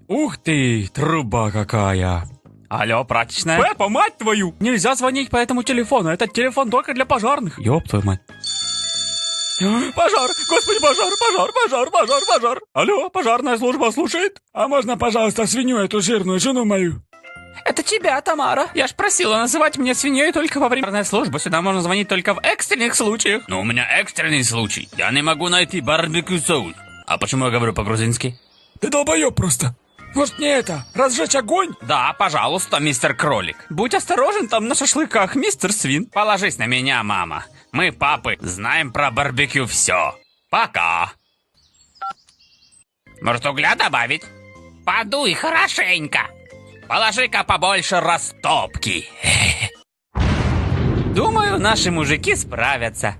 Ух ты, труба какая. Алло, прачечная. Пеппа, мать твою! Нельзя звонить по этому телефону. Этот телефон только для пожарных. Ёб твою мать. Пожар! Господи, пожар! Алло, пожарная служба слушает? А можно, пожалуйста, свинью эту жирную, жену мою? Это тебя, Тамара. Я ж просила называть меня свиньей только во время пожарной службы. Сюда можно звонить только в экстренных случаях. Но у меня экстренный случай. Я не могу найти барбекю соус. А почему я говорю по-грузински? Ты долбоёб просто. Может мне это, разжечь огонь? Да, пожалуйста, мистер Кролик. Будь осторожен там на шашлыках, мистер Свин. Положись на меня, мама. Мы, папы, знаем про барбекю все. Пока. Может, угля добавить? Подуй хорошенько. Положи-ка побольше растопки. Думаю, наши мужики справятся.